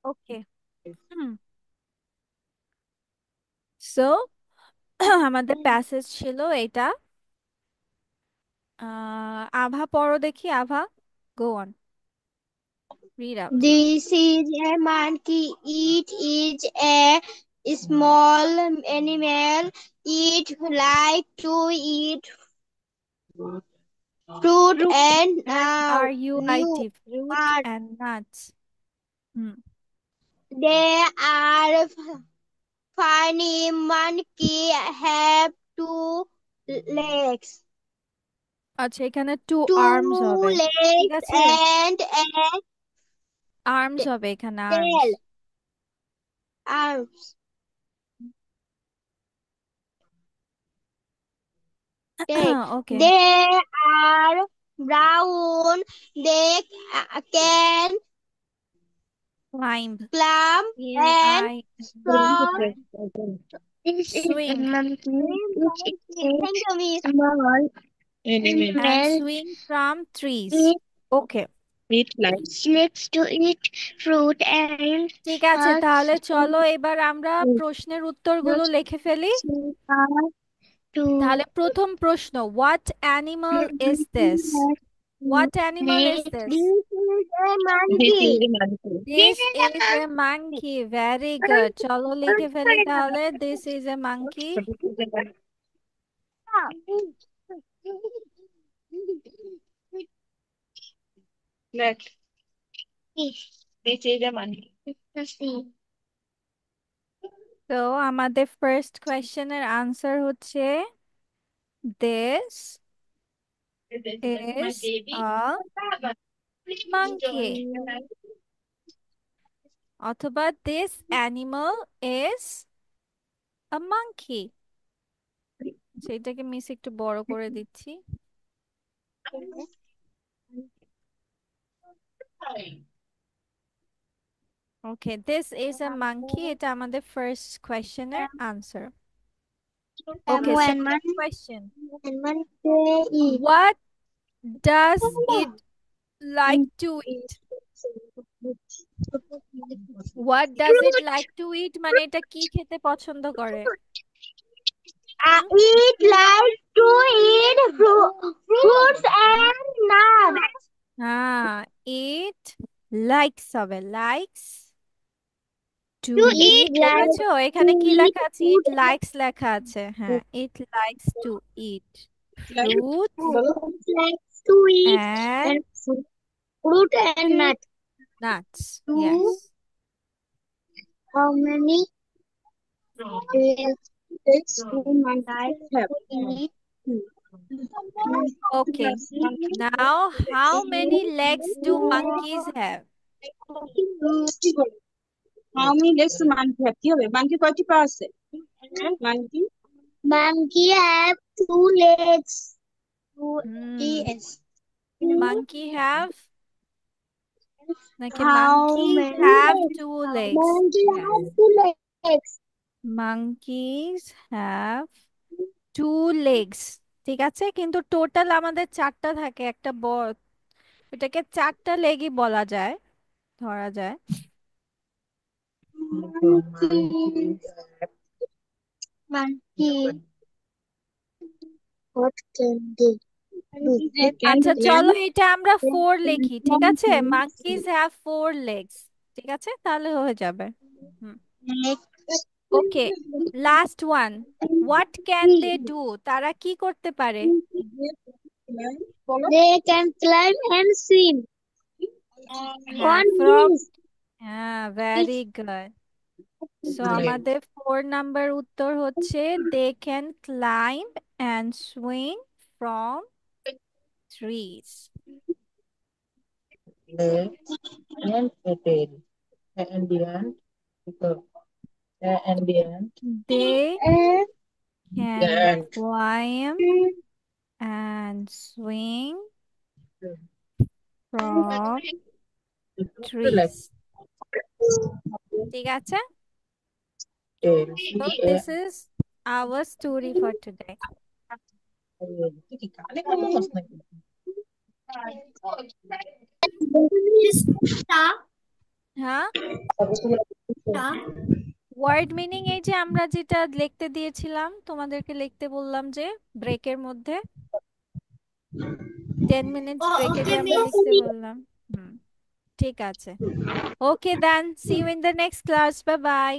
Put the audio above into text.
ওকে। So আমাদের passage ছিল এটা। আভা পড়ো দেখি, আভা, go on, read out. This is a monkey. It is a small animal. It like to eat fruit and FRUIT, fruit are and nuts. Hmm. they are funny. Monkey have two legs, আচ্ছা, এখানে to arms two হবে, ঠিক legs আছে? and a arms হবে এখানে, arms. tail. Arms. Okay. Okay. They are brown. They can climb, climb L and I from This is a swing, monkey. It is thank you, a Miss. small and animal. swing from trees. It okay, likes to eat fruit and ঠিক আছে, nuts. তাহলে চলো এবার আমরা প্রশ্নের উত্তরগুলো লিখে ফেলি। Are to তাহলে প্রথম প্রশ্ন, what animal is this? What animal is this? This is a monkey. This this is a is a monkey. Monkey, very good. চলো লিখে ফেলি তাহলে, দিস ইজ এ মাঙ্কি। তো আমাদের ফার্স্ট কোয়েশ্চেনের আনসার হচ্ছে দিস ইজ আ মাঙ্কি, অথবা this animal is a monkey. সেটাকে মিস একটু বড় করে দিচ্ছি। Okay, this is a monkey, এটা আমাদের ফার্স্ট কোয়েশ্চেনের answer. Okay, When second question, monkey what does it like to eat? What does it fruit. Like to eat মানে এটা কি খেতে পছন্দ করে? Eat like to eat fruits and nuts. হ্যাঁ, ইট লাইকস হবে, likes to To it, eat like দেখেছো to এখানে কি eat লেখা আছে? ইট fruit লাইকস লেখা আছে। হ্যাঁ, ইট likes to it fruit and likes to eat and and fruit and nuts. nuts. Yes. To how many legs do monkeys have? Eat. Okay. Now, how many legs do monkeys have? How many legs do monkey have? কি হবে? Monkey কয়টি পা আছে? Monkey Monkey have two legs. Two Hmm. yes. Monkey have like a How monkeys many have legs? two legs. Monkey Yes. have two legs. Monkeys have two legs. ঠিক আছে, কিন্তু total আমাদের চারটা থাকে, একটা এটাকে চারটা লেগই বলা যায়, ধরা যায়। Monkey. What can they do? আচ্ছা চলো এটা আমরা ফোর লিখি, ঠিক আছে? মাঙ্কিজ হ্যাভ ফোর লেগস, ঠিক আছে, তাহলে হয়ে যাবে। Hmm, okay. Last one, what can they do? তারা কি করতে পারে? They can climb and swim হ্যাঁ, on ফ্রম, wheels. হ্যাঁ, ভেরি গুড। সো আমাদের 4 নাম্বার উত্তর হচ্ছে they can climb and swing from trees. legs and a tail. And the ant, and the ant, they And the can ant. Climb and swing from trees, ঠিক আছে? Tail. So this is our story for today. তুই কি কানে কম নাকি? হ্যাঁ, word meaning এই যে আমরা যেটা লিখতে দিয়েছিলাম, তোমাদেরকে লিখতে বললাম যে ব্রেকের মধ্যে 10 মিনিটস ব্রেকে যে আমরা লিখতে বললাম। হুম, ঠিক আছে। Okay then, see you in the next class, bye by.